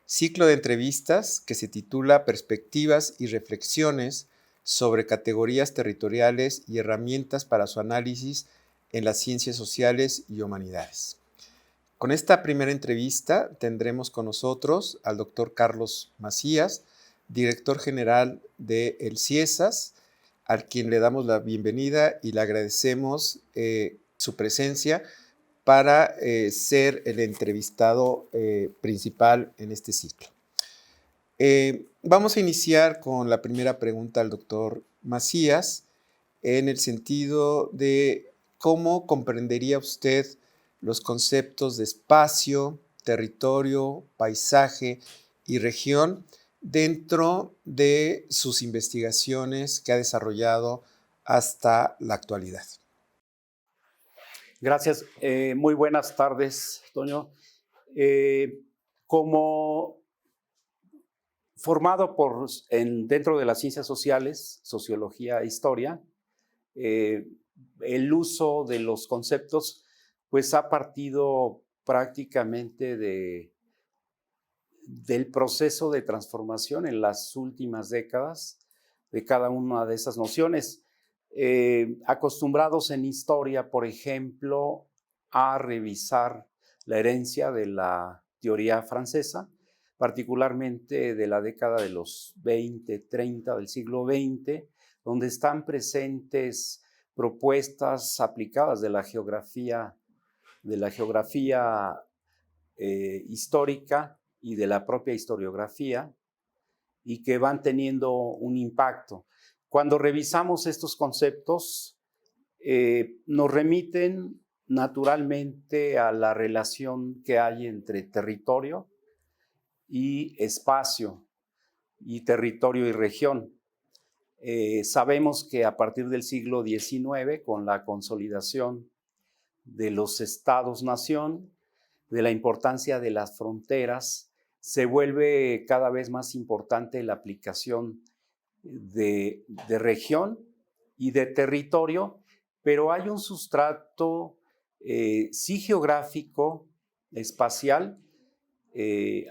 ciclo de entrevistas que se titula Perspectivas y reflexiones sobre categorías territoriales y herramientas para su análisis en las ciencias sociales y humanidades. Con esta primera entrevista tendremos con nosotros al doctor Carlos Macías, director general de el CIESAS, a quien le damos la bienvenida y le agradecemos su presencia para ser el entrevistado principal en este ciclo. Vamos a iniciar con la primera pregunta al doctor Macías, en el sentido de cómo comprendería usted los conceptos de espacio, territorio, paisaje y región dentro de sus investigaciones que ha desarrollado hasta la actualidad. Gracias. Muy buenas tardes, Toño. Como formado dentro de las ciencias sociales, sociología e historia, el uso de los conceptos pues ha partido prácticamente del proceso de transformación en las últimas décadas de cada una de esas nociones. Acostumbrados en historia, por ejemplo, a revisar la herencia de la teoría francesa, particularmente de la década de los 20, 30 del siglo XX, donde están presentes propuestas aplicadas de la geografía histórica y de la propia historiografía, y que van teniendo un impacto. Cuando revisamos estos conceptos, nos remiten naturalmente a la relación que hay entre territorio y espacio, y territorio y región. Sabemos que a partir del siglo XIX, con la consolidación de los estados-nación, de la importancia de las fronteras, se vuelve cada vez más importante la aplicación de región y de territorio, pero hay un sustrato sí geográfico, espacial,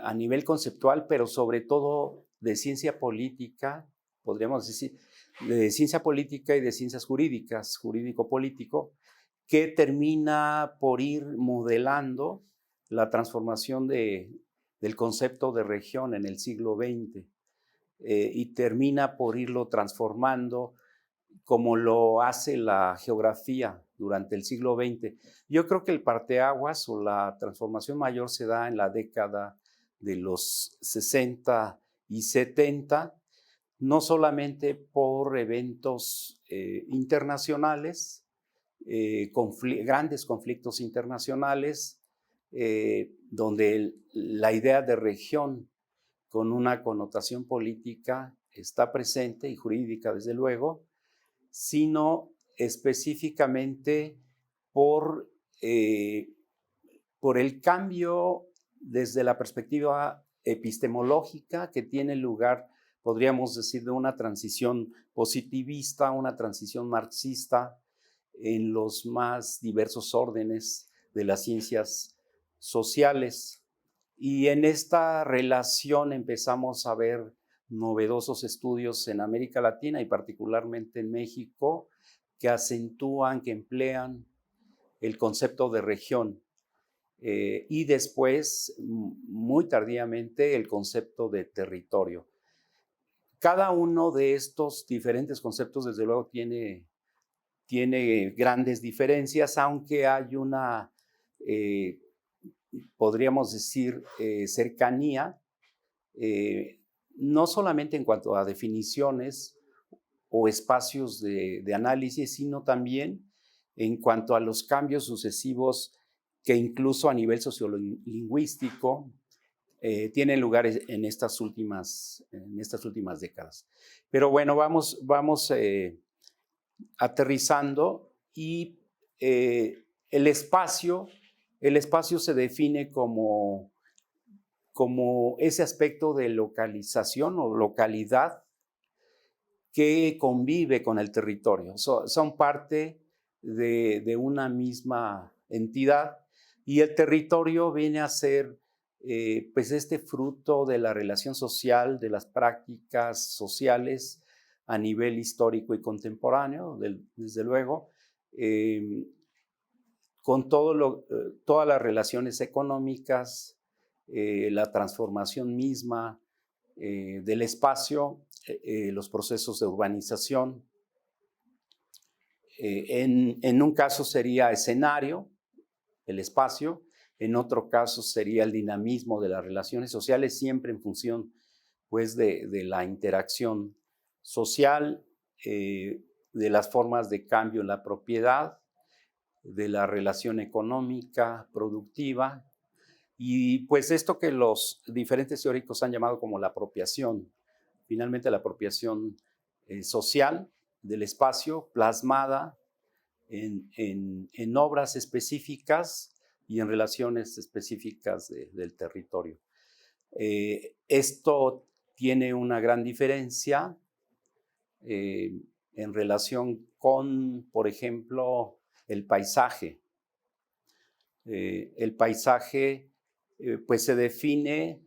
a nivel conceptual, pero sobre todo de ciencia política, podríamos decir, de ciencia política y de ciencias jurídicas, jurídico-político, que termina por ir modelando la transformación del concepto de región en el siglo XX. Y termina por irlo transformando como lo hace la geografía durante el siglo XX. Yo creo que el parteaguas o la transformación mayor se da en la década de los 60 y 70, no solamente por eventos internacionales, grandes conflictos internacionales, donde la idea de región con una connotación política está presente y jurídica, desde luego, sino específicamente por el cambio desde la perspectiva epistemológica que tiene lugar, podríamos decir, de una transición positivista, una transición marxista en los más diversos órdenes de las ciencias sociales. Y en esta relación empezamos a ver novedosos estudios en América Latina y particularmente en México que acentúan, que emplean el concepto de región y después, muy tardíamente, el concepto de territorio. Cada uno de estos diferentes conceptos, desde luego, tiene grandes diferencias, aunque hay una podríamos decir, cercanía, no solamente en cuanto a definiciones o espacios de análisis, sino también en cuanto a los cambios sucesivos que incluso a nivel sociolingüístico tienen lugar en estas últimas décadas. Pero bueno, vamos aterrizando y el espacio se define como ese aspecto de localización o localidad que convive con el territorio. Son parte de una misma entidad y el territorio viene a ser pues este fruto de la relación social, de las prácticas sociales a nivel histórico y contemporáneo, desde luego, con todas las relaciones económicas, la transformación misma del espacio, los procesos de urbanización. En un caso sería escenario, el espacio, en otro caso sería el dinamismo de las relaciones sociales, siempre en función pues, de la interacción social, de las formas de cambio en la propiedad, de la relación económica, productiva, y pues esto que los diferentes teóricos han llamado como la apropiación, finalmente la apropiación social del espacio plasmada en obras específicas y en relaciones específicas del territorio. Esto tiene una gran diferencia en relación con, por ejemplo, el paisaje. El paisaje pues se define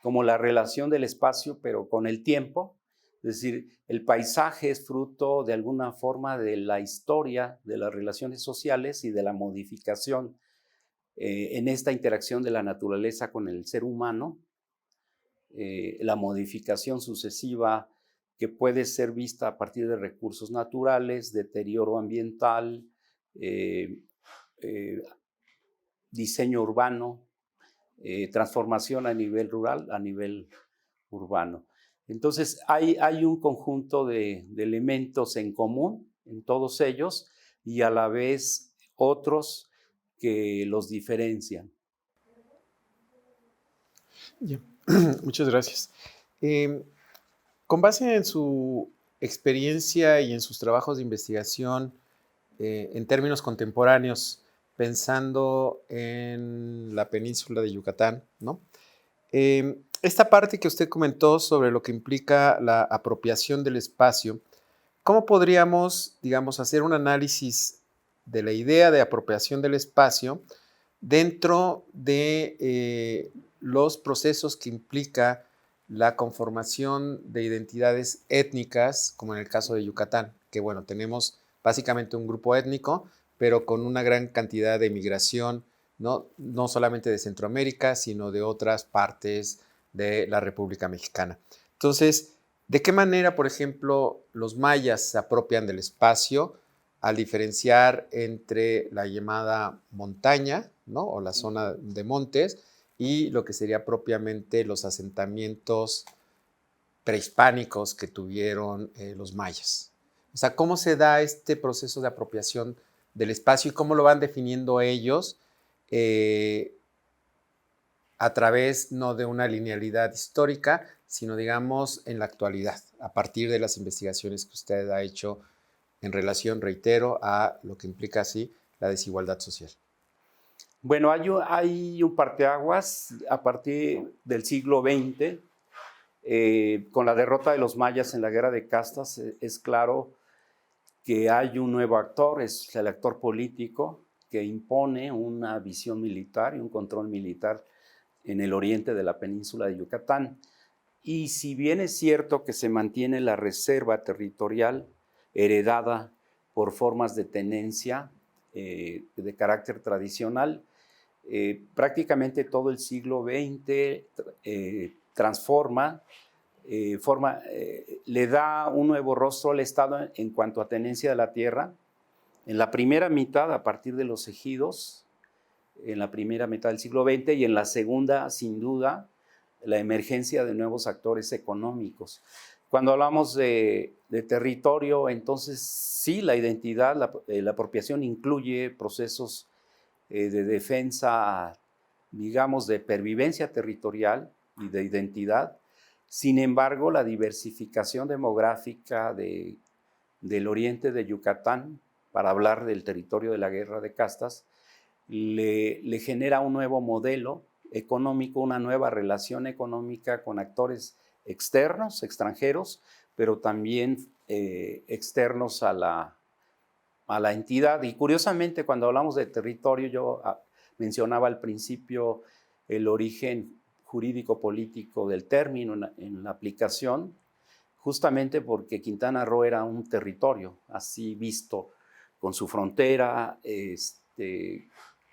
como la relación del espacio, pero con el tiempo. Es decir, el paisaje es fruto de alguna forma de la historia de las relaciones sociales y de la modificación en esta interacción de la naturaleza con el ser humano, la modificación sucesiva que puede ser vista a partir de recursos naturales, deterioro ambiental, diseño urbano, transformación a nivel rural, a nivel urbano. Entonces, hay un conjunto de elementos en común en todos ellos y a la vez otros que los diferencian. Ya. Muchas gracias. Con base en su experiencia y en sus trabajos de investigación en términos contemporáneos, pensando en la península de Yucatán, ¿no? Esta parte que usted comentó sobre lo que implica la apropiación del espacio, ¿cómo podríamos, digamos, hacer un análisis de la idea de apropiación del espacio dentro de los procesos que implica la conformación de identidades étnicas, como en el caso de Yucatán, que bueno, tenemos básicamente un grupo étnico, pero con una gran cantidad de migración, no solamente de Centroamérica, sino de otras partes de la República Mexicana. Entonces, ¿de qué manera, por ejemplo, los mayas se apropian del espacio al diferenciar entre la llamada montaña, ¿no? O la zona de montes, y lo que sería propiamente los asentamientos prehispánicos que tuvieron los mayas? O sea, ¿cómo se da este proceso de apropiación del espacio y cómo lo van definiendo ellos a través no de una linealidad histórica, sino digamos en la actualidad, a partir de las investigaciones que usted ha hecho en relación, reitero, a lo que implica así la desigualdad social? Bueno, hay un parteaguas a partir del siglo XX, con la derrota de los mayas en la guerra de castas, es claro que hay un nuevo actor, es el actor político que impone una visión militar y un control militar en el oriente de la península de Yucatán. Y si bien es cierto que se mantiene la reserva territorial heredada por formas de tenencia de carácter tradicional, prácticamente todo el siglo XX transforma, le da un nuevo rostro al Estado en cuanto a tenencia de la tierra. En la primera mitad, a partir de los ejidos, en la primera mitad del siglo XX, y en la segunda, sin duda, la emergencia de nuevos actores económicos. Cuando hablamos de territorio, entonces sí, la identidad, la apropiación incluye procesos de defensa, digamos, de pervivencia territorial y de identidad. Sin embargo, la diversificación demográfica del oriente de Yucatán, para hablar del territorio de la guerra de castas, le genera un nuevo modelo económico, una nueva relación económica con actores externos, extranjeros, pero también externos a la entidad. Y curiosamente, cuando hablamos de territorio, yo mencionaba al principio el origen jurídico-político del término en la aplicación, justamente porque Quintana Roo era un territorio así visto, con su frontera,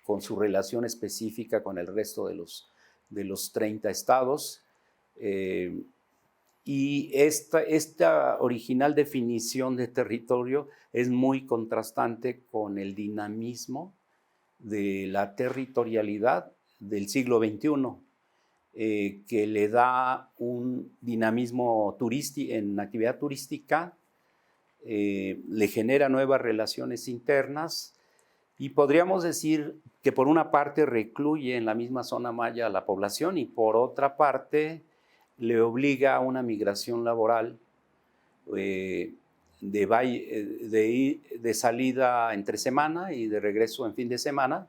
con su relación específica con el resto de los 30 estados. Y esta original definición de territorio es muy contrastante con el dinamismo de la territorialidad del siglo XXI, que le da un dinamismo en actividad turística, le genera nuevas relaciones internas y podríamos decir que por una parte recluye en la misma zona maya a la población y por otra parte le obliga a una migración laboral de salida entre semana y de regreso en fin de semana,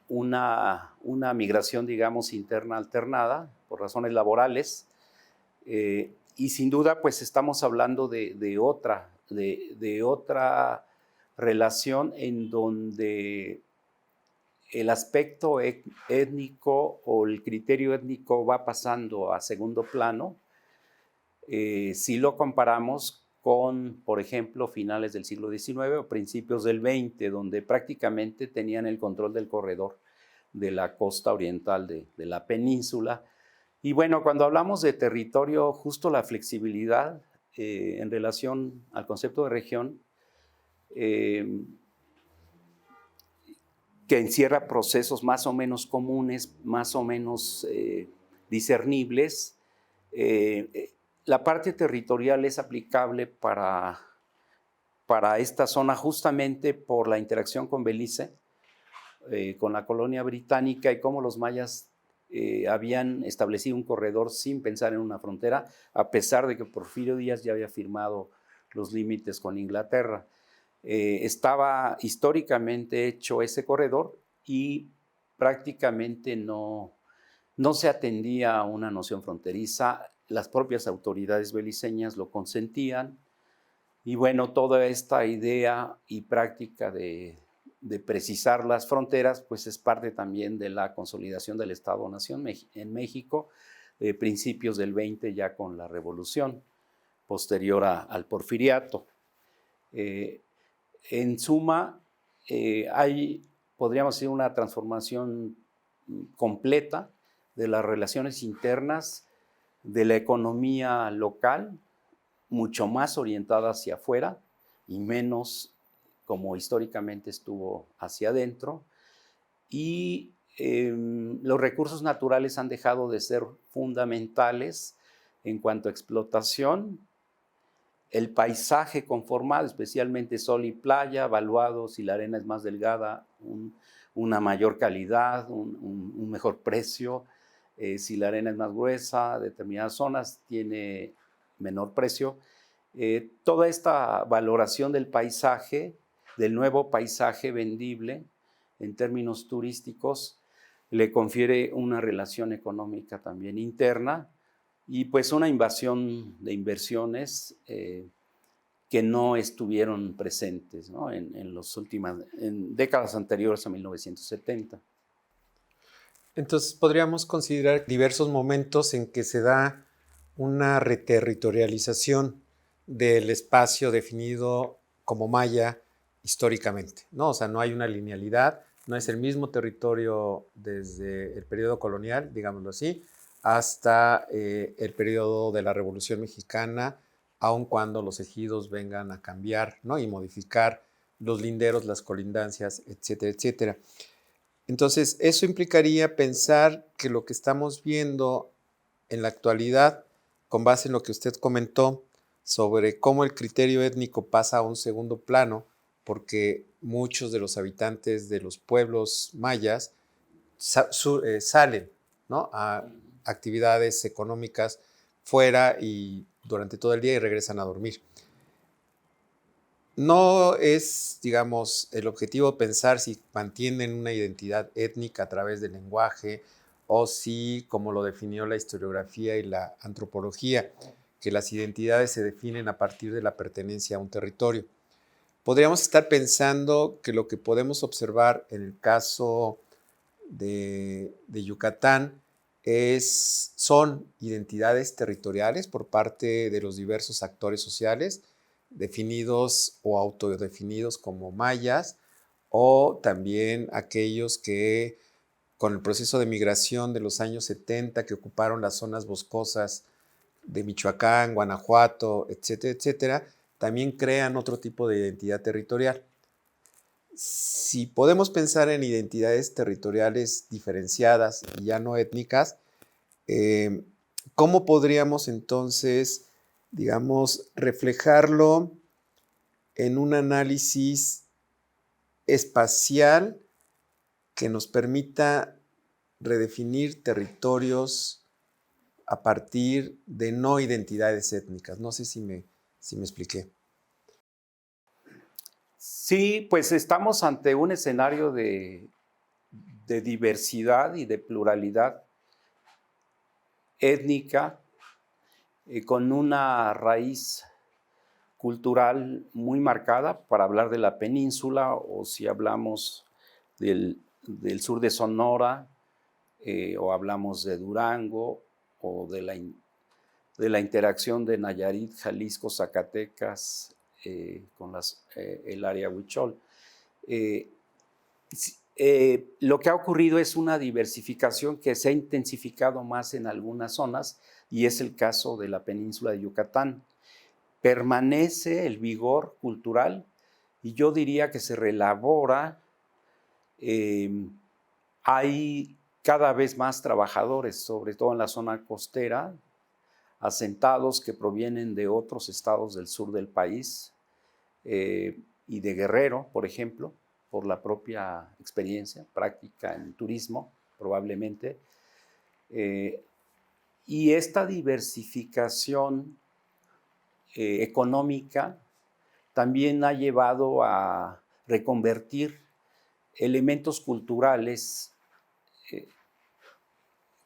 una migración, digamos, interna alternada por razones laborales, y sin duda, pues estamos hablando de otra relación en donde el aspecto étnico o el criterio étnico va pasando a segundo plano, si lo comparamos con, por ejemplo, finales del siglo XIX o principios del XX, donde prácticamente tenían el control del corredor de la costa oriental de la península. Y bueno, cuando hablamos de territorio, justo la flexibilidad en relación al concepto de región, que encierra procesos más o menos comunes, más o menos discernibles. La parte territorial es aplicable para esta zona justamente por la interacción con Belice, con la colonia británica y cómo los mayas habían establecido un corredor sin pensar en una frontera, a pesar de que Porfirio Díaz ya había firmado los límites con Inglaterra. Estaba históricamente hecho ese corredor y prácticamente no se atendía a una noción fronteriza. Las propias autoridades beliceñas lo consentían y bueno, toda esta idea y práctica de precisar las fronteras pues es parte también de la consolidación del Estado-Nación en México, principios del 20 ya con la revolución posterior al porfiriato. En suma, podríamos decir, una transformación completa de las relaciones internas, de la economía local, mucho más orientada hacia afuera y menos como históricamente estuvo hacia adentro. Y los recursos naturales han dejado de ser fundamentales en cuanto a explotación. El paisaje conformado, especialmente sol y playa, evaluado si la arena es más delgada, una mayor calidad, un mejor precio. Si la arena es más gruesa, determinadas zonas tiene menor precio. Toda esta valoración del paisaje, del nuevo paisaje vendible en términos turísticos, le confiere una relación económica también interna y pues una invasión de inversiones que no estuvieron presentes, ¿no? en décadas anteriores a 1970. Entonces podríamos considerar diversos momentos en que se da una reterritorialización del espacio definido como maya históricamente, ¿no? O sea, no hay una linealidad, no es el mismo territorio desde el periodo colonial, digámoslo así, hasta el periodo de la Revolución Mexicana, aun cuando los ejidos vengan a cambiar, ¿no? Y modificar los linderos, las colindancias, etcétera, etcétera. Entonces, eso implicaría pensar que lo que estamos viendo en la actualidad, con base en lo que usted comentó sobre cómo el criterio étnico pasa a un segundo plano, porque muchos de los habitantes de los pueblos mayas salen, ¿no?, a actividades económicas fuera y durante todo el día y regresan a dormir. No es, digamos, el objetivo pensar si mantienen una identidad étnica a través del lenguaje o si, como lo definió la historiografía y la antropología, que las identidades se definen a partir de la pertenencia a un territorio. Podríamos estar pensando que lo que podemos observar en el caso de Yucatán son identidades territoriales por parte de los diversos actores sociales, definidos o autodefinidos como mayas, o también aquellos que con el proceso de migración de los años 70 que ocuparon las zonas boscosas de Michoacán, Guanajuato, etcétera, etcétera, también crean otro tipo de identidad territorial. Si podemos pensar en identidades territoriales diferenciadas y ya no étnicas, ¿cómo podríamos entonces, digamos, reflejarlo en un análisis espacial que nos permita redefinir territorios a partir de no identidades étnicas? No sé si me expliqué. Sí, pues estamos ante un escenario de diversidad y de pluralidad étnica, con una raíz cultural muy marcada, para hablar de la península, o si hablamos del sur de Sonora, o hablamos de Durango, o de la interacción de Nayarit, Jalisco, Zacatecas, con el área Huichol. Lo que ha ocurrido es una diversificación que se ha intensificado más en algunas zonas, y es el caso de la península de Yucatán. Permanece el vigor cultural y yo diría que se reelabora. Hay cada vez más trabajadores, sobre todo en la zona costera, asentados que provienen de otros estados del sur del país, y de Guerrero, por ejemplo, por la propia experiencia, práctica en turismo, probablemente. Y esta diversificación económica también ha llevado a reconvertir elementos culturales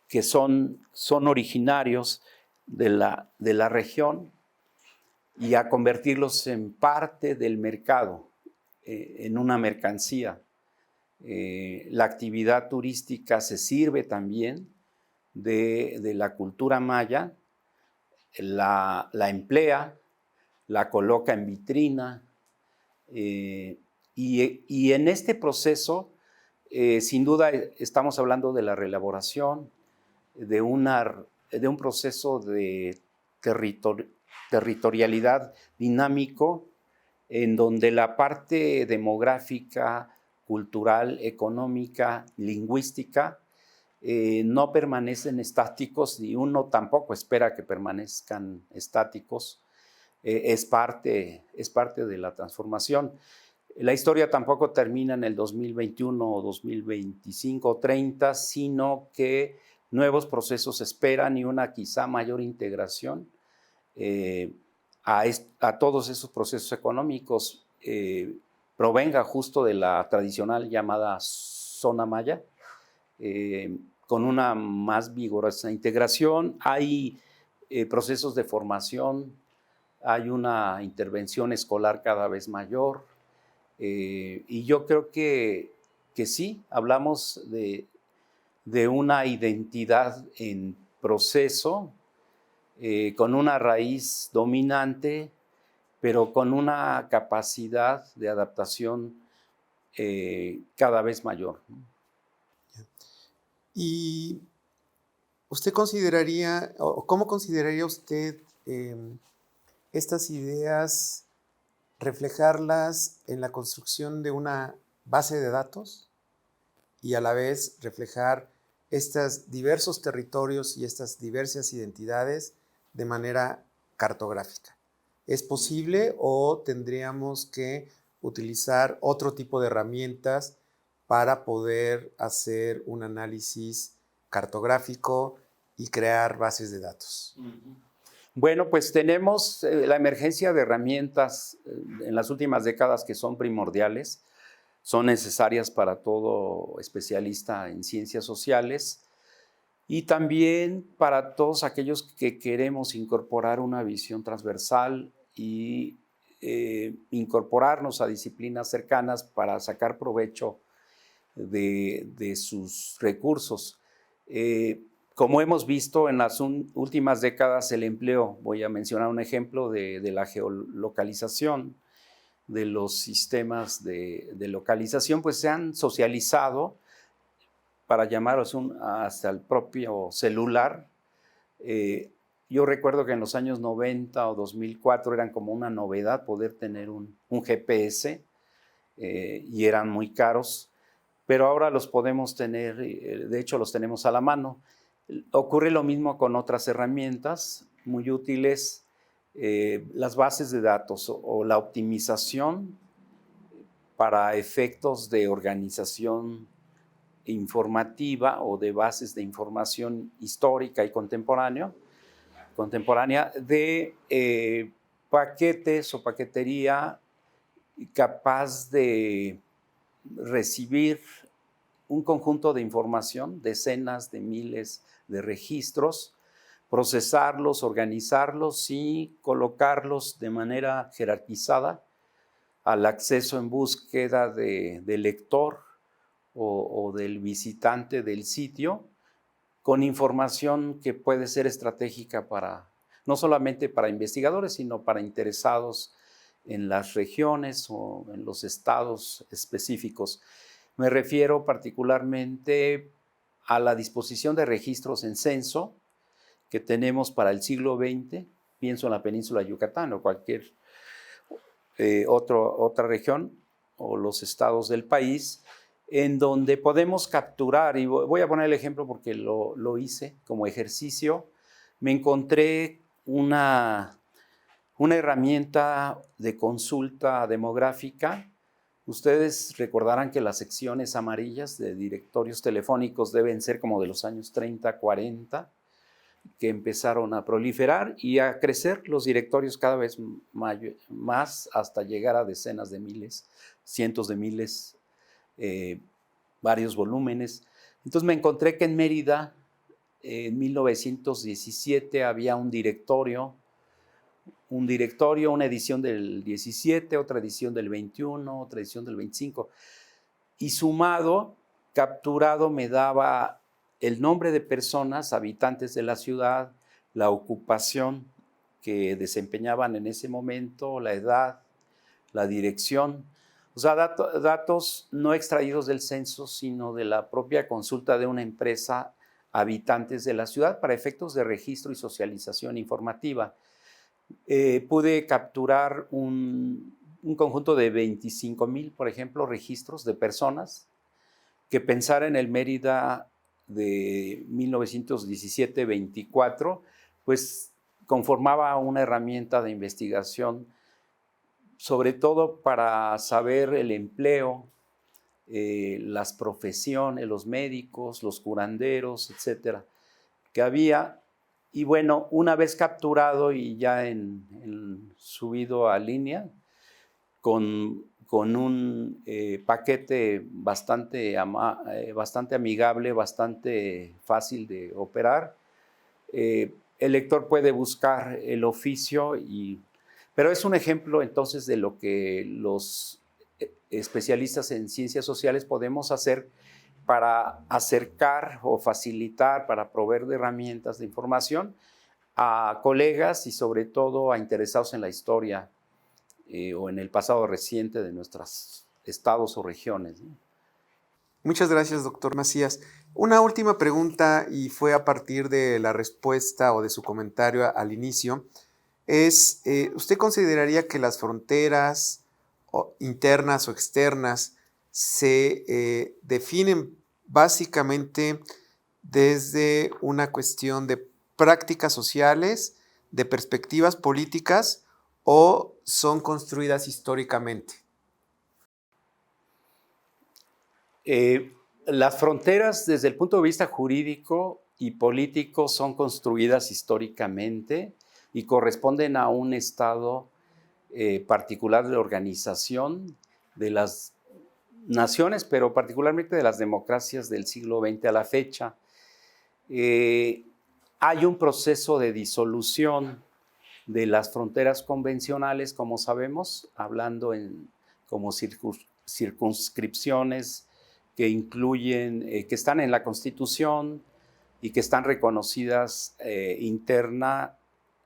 que son originarios de la región, y a convertirlos en parte del mercado, en una mercancía. La actividad turística se sirve también de la cultura maya, la emplea, la coloca en vitrina, y en este proceso, sin duda, estamos hablando de la reelaboración, de un proceso de territorialidad dinámico, en donde la parte demográfica, cultural, económica, lingüística, no permanecen estáticos, y uno tampoco espera que permanezcan estáticos. Es parte de la transformación. La historia tampoco termina en el 2021 o 2025 o 30, sino que nuevos procesos esperan, y una quizá mayor integración a todos esos procesos económicos provenga justo de la tradicional llamada zona maya, con una más vigorosa integración. Hay procesos de formación, hay una intervención escolar cada vez mayor, y yo creo que sí, hablamos de una identidad en proceso, con una raíz dominante, pero con una capacidad de adaptación cada vez mayor. ¿Y usted consideraría, o cómo consideraría usted estas ideas reflejarlas en la construcción de una base de datos y a la vez reflejar estos diversos territorios y estas diversas identidades de manera cartográfica? ¿Es posible o tendríamos que utilizar otro tipo de herramientas para poder hacer un análisis cartográfico y crear bases de datos? Bueno, pues tenemos la emergencia de herramientas en las últimas décadas que son primordiales, son necesarias para todo especialista en ciencias sociales, y también para todos aquellos que queremos incorporar una visión transversal y incorporarnos a disciplinas cercanas para sacar provecho de sus recursos. Como hemos visto en las últimas décadas, el empleo, voy a mencionar un ejemplo de la geolocalización, de los sistemas de localización, pues se han socializado para llamaros hasta el propio celular. Yo recuerdo que en los años 90 o 2004 eran como una novedad poder tener un GPS y eran muy caros, pero ahora los podemos tener, de hecho los tenemos a la mano. Ocurre lo mismo con otras herramientas muy útiles, las bases de datos o la optimización para efectos de organización informativa o de bases de información histórica y contemporánea de paquetes o paquetería capaz de recibir un conjunto de información, decenas de miles de registros, procesarlos, organizarlos y colocarlos de manera jerarquizada al acceso en búsqueda del lector o del visitante del sitio, con información que puede ser estratégica no solamente para investigadores, sino para interesados en las regiones o en los estados específicos. Me refiero particularmente a la disposición de registros en censo que tenemos para el siglo XX, pienso en la península de Yucatán o cualquier otra región o los estados del país, en donde podemos capturar, y voy a poner el ejemplo porque lo hice como ejercicio. Me encontré una herramienta de consulta demográfica. Ustedes recordarán que las secciones amarillas de directorios telefónicos deben ser como de los años 30, 40, que empezaron a proliferar y a crecer los directorios cada vez más hasta llegar a decenas de miles, cientos de miles, varios volúmenes. Entonces me encontré que en Mérida, en 1917, había un directorio, una edición del 17, otra edición del 21, otra edición del 25, y sumado, capturado, me daba el nombre de personas, habitantes de la ciudad, la ocupación que desempeñaban en ese momento, la edad, la dirección. O sea, datos no extraídos del censo, sino de la propia consulta de una empresa, habitantes de la ciudad, para efectos de registro y socialización informativa. Pude capturar un conjunto de 25,000, por ejemplo, registros de personas que pensar en el Mérida de 1917-24, pues conformaba una herramienta de investigación, sobre todo para saber el empleo, las profesiones, los médicos, los curanderos, etcétera, que había. Y bueno, una vez capturado y ya subido a línea, con un paquete bastante amigable, bastante fácil de operar, el lector puede buscar el oficio, pero es un ejemplo entonces de lo que los especialistas en ciencias sociales podemos hacer para acercar o facilitar, para proveer de herramientas de información a colegas y sobre todo a interesados en la historia o en el pasado reciente de nuestros estados o regiones, ¿no? Muchas gracias, doctor Macías. Una última pregunta, y fue a partir de la respuesta o de su comentario al inicio, es, ¿usted consideraría que las fronteras internas o externas se definen básicamente desde una cuestión de prácticas sociales, de perspectivas políticas, o son construidas históricamente? Las fronteras desde el punto de vista jurídico y político son construidas históricamente y corresponden a un estado particular de organización de las naciones, pero particularmente de las democracias del siglo XX a la fecha. Hay un proceso de disolución de las fronteras convencionales, como sabemos, hablando como circunscripciones que incluyen, que están en la Constitución y que están reconocidas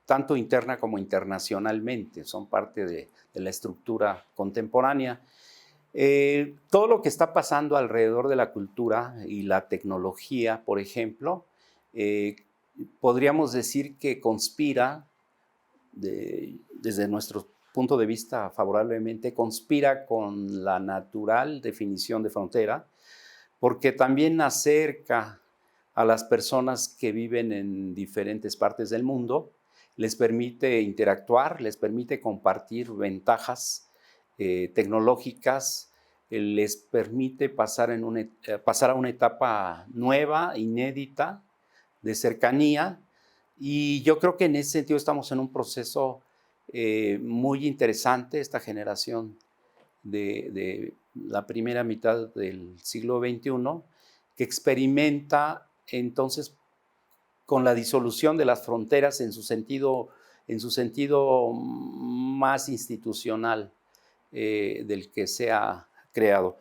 tanto interna como internacionalmente, son parte de la estructura contemporánea. Todo lo que está pasando alrededor de la cultura y la tecnología, por ejemplo, podríamos decir que conspira, desde nuestro punto de vista favorablemente, conspira con la natural definición de frontera, porque también acerca a las personas que viven en diferentes partes del mundo, les permite interactuar, les permite compartir ventajas tecnológicas, les permite pasar a una etapa nueva, inédita, de cercanía, y yo creo que en ese sentido estamos en un proceso muy interesante, esta generación de la primera mitad del siglo XXI, que experimenta entonces con la disolución de las fronteras en su sentido más institucional del que se ha creado.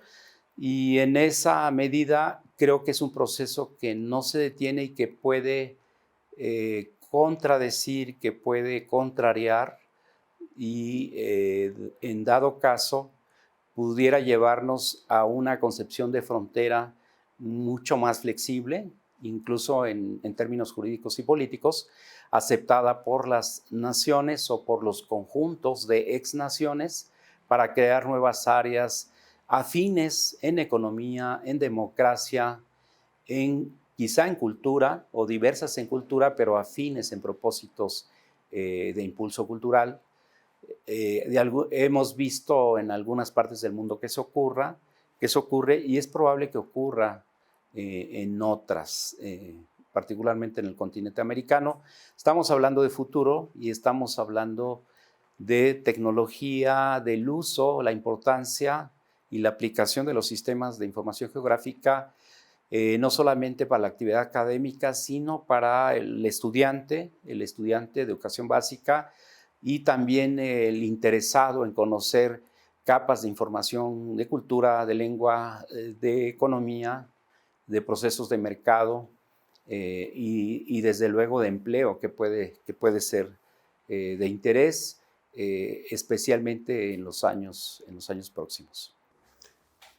Y en esa medida creo que es un proceso que no se detiene y que puede contradecir, que puede contrariar y en dado caso pudiera llevarnos a una concepción de frontera mucho más flexible, incluso en términos jurídicos y políticos, aceptada por las naciones o por los conjuntos de exnaciones para crear nuevas áreas afines en economía, en democracia, quizá en cultura o diversas en cultura, pero afines en propósitos de impulso cultural. Hemos visto en algunas partes del mundo que eso ocurre y es probable que ocurra en otras, particularmente en el continente americano. Estamos hablando de futuro y estamos hablando de tecnología, del uso, la importancia y la aplicación de los sistemas de información geográfica, no solamente para la actividad académica, sino para el estudiante de educación básica, y también el interesado en conocer capas de información de cultura, de lengua, de economía, de procesos de mercado y desde luego de empleo que puede ser de interés, especialmente en los años próximos.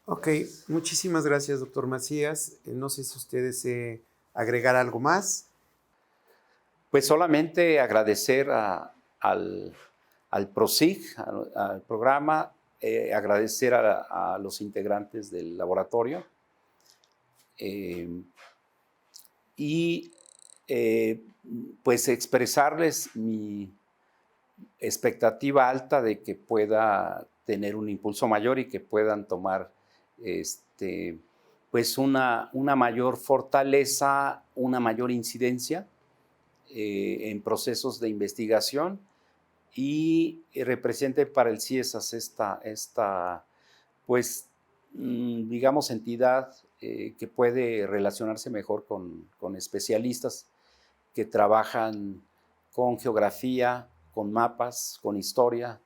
Ok, muchísimas gracias, doctor Macías. No sé si usted desee agregar algo más. Pues solamente agradecer al PROSIG, al programa, agradecer a los integrantes del laboratorio y pues expresarles mi expectativa alta de que pueda tener un impulso mayor y que puedan tomar pues una mayor fortaleza, una mayor incidencia en procesos de investigación y represente para el CIESAS esta pues, digamos, entidad que puede relacionarse mejor con especialistas que trabajan con geografía, con mapas, con historia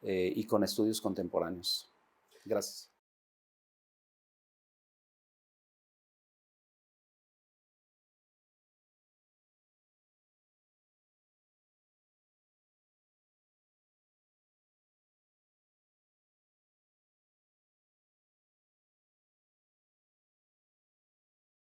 y con estudios contemporáneos. Gracias.